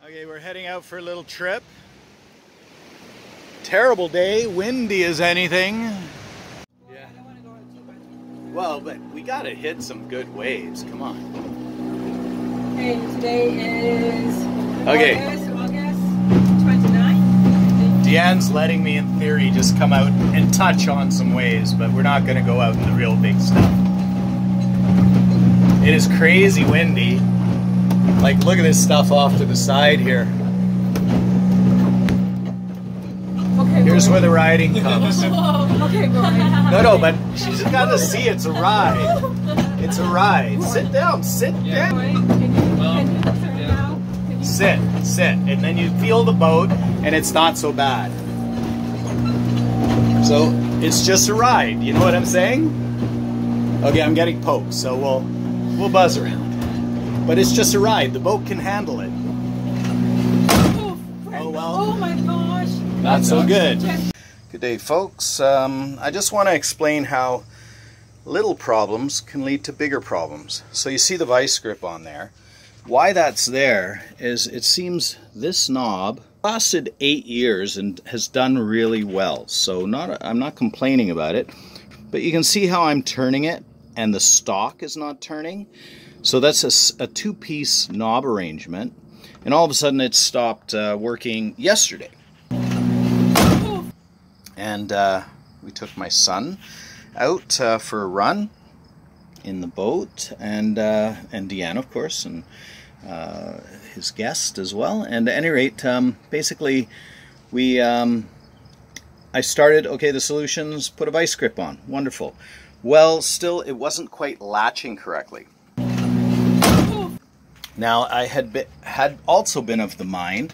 Okay, we're heading out for a little trip. Terrible day, windy as anything. Yeah. Well, but we gotta hit some good waves. Come on. Okay, today is Okay. August 29th. Deanne's letting me, in theory, just come out and touch on some waves, but we're not gonna go out in the real big stuff. It is crazy windy. Like, look at this stuff off to the side here. Okay, Here's where the riding comes. Okay, Brian. No, but she's got to see it's a ride. It's a ride. Sit down, sit down. Sit, and then you feel the boat, and it's not so bad. So it's just a ride. You know what I'm saying? Okay, I'm getting poked, so we'll buzz around. But it's just a ride. The boat can handle it. Oh well. Oh my gosh. Not so good. Good day, folks. I just want to explain how little problems can lead to bigger problems. So you see the vice grip on there. Why that's there is it seems this knob lasted 8 years and has done really well. So I'm not complaining about it, but you can see how I'm turning it and the stock is not turning. So that's a two-piece knob arrangement, and all of a sudden it stopped working yesterday. And we took my son out for a run in the boat, and Deanne, of course, and his guest as well. And at any rate, basically, I started, okay, the solutions, put a vice grip on. Wonderful. Well, still, it wasn't quite latching correctly. Now, I had also been of the mind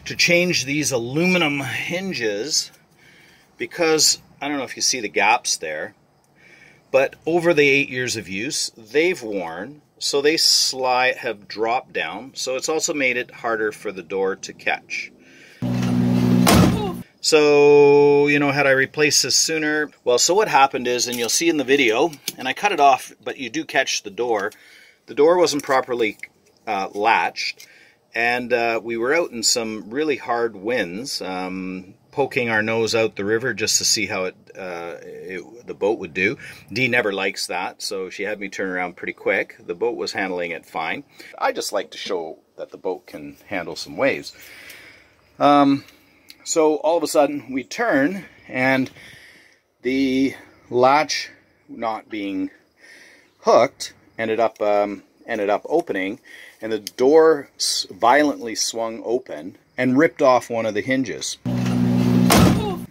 to change these aluminum hinges because, I don't know if you see the gaps there, but over the 8 years of use, they've worn, so they have dropped down, so it's also made it harder for the door to catch. So, you know, had I replaced this sooner? Well, so what happened is, and you'll see in the video, and I cut it off, but you do catch the door wasn't properly latched, and we were out in some really hard winds, poking our nose out the river just to see how the boat would do. Dee never likes that, so she had me turn around pretty quick. The boat was handling it fine. I just like to show that the boat can handle some waves. So all of a sudden we turn, and the latch not being hooked ended up opening, and the door violently swung open and ripped off one of the hinges.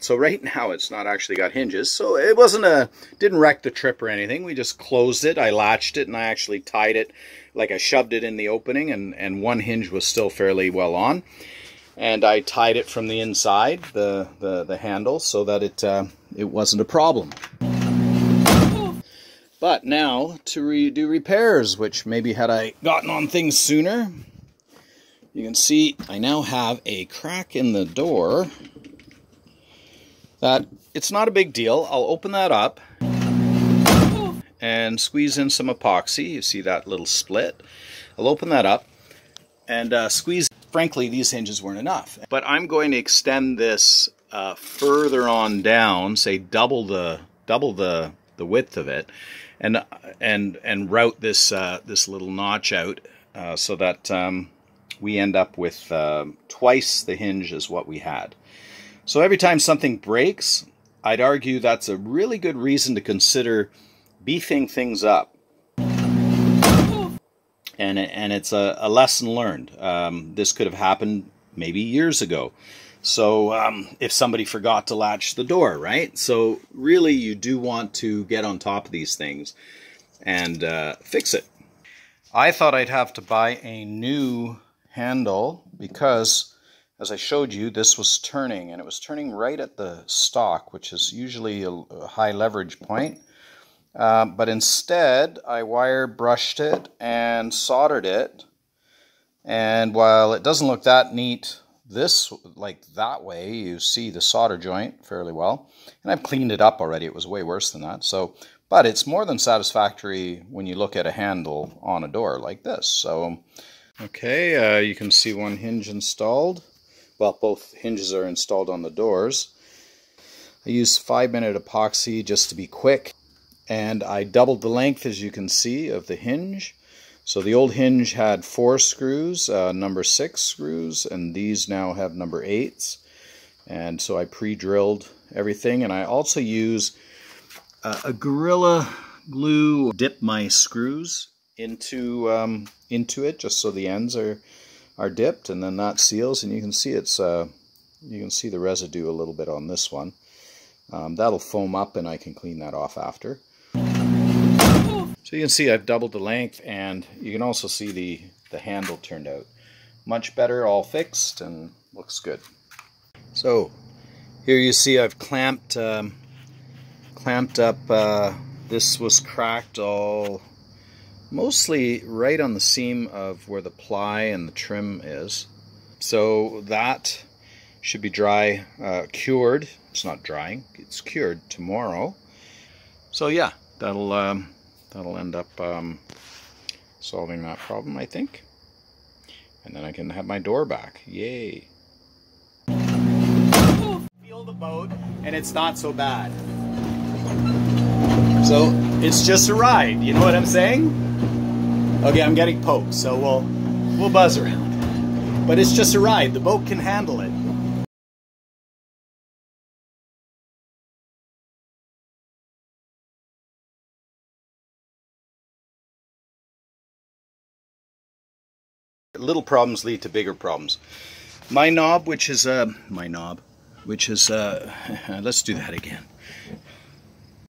So right now it's not actually got hinges, so it didn't wreck the trip or anything. We just closed it, I latched it, and I actually tied it, like I shoved it in the opening, and one hinge was still fairly well on. And I tied it from the inside, the handle, so that it wasn't a problem. But now to do repairs, which maybe had I gotten on things sooner, you can see I now have a crack in the door. That it's not a big deal. I'll open that up and squeeze in some epoxy. You see that little split? I'll open that up and squeeze. Frankly, these hinges weren't enough, but I'm going to extend this further on down, say double the width of it, and route this little notch out so that we end up with twice the hinge as what we had. So every time something breaks, I'd argue that's a really good reason to consider beefing things up. And it's a lesson learned. This could have happened maybe years ago. So if somebody forgot to latch the door, right? So really you do want to get on top of these things and fix it. I thought I'd have to buy a new handle because, as I showed you, this was turning, and it was turning right at the stock, which is usually a high leverage point. But instead, I wire brushed it and soldered it. And while it doesn't look that neat like that way, you see the solder joint fairly well. And I've cleaned it up already. It was way worse than that. But it's more than satisfactory when you look at a handle on a door like this. So Okay, you can see one hinge installed. Well, both hinges are installed on the doors. I used 5-minute epoxy just to be quick, and I doubled the length, as you can see, of the hinge. So the old hinge had 4 screws, number 6 screws, and these now have number 8s. And so I pre-drilled everything, and I also use a Gorilla Glue, dip my screws into it just so the ends are dipped, and then that seals. And you can see you can see the residue a little bit on this one. That'll foam up, and I can clean that off after. So you can see I've doubled the length, and you can also see the handle turned out much better, all fixed, and looks good. So here you see I've clamped up. This was cracked all mostly right on the seam of where the ply and the trim is. So that should be dry, cured. It's not drying, it's cured tomorrow. So yeah, that'll end up solving that problem, I think. And then I can have my door back. Yay! Feel the boat, and it's not so bad. So it's just a ride. You know what I'm saying? Okay, I'm getting poked, so we'll buzz around. But it's just a ride. The boat can handle it. Little problems lead to bigger problems. My knob, which is let's do that again.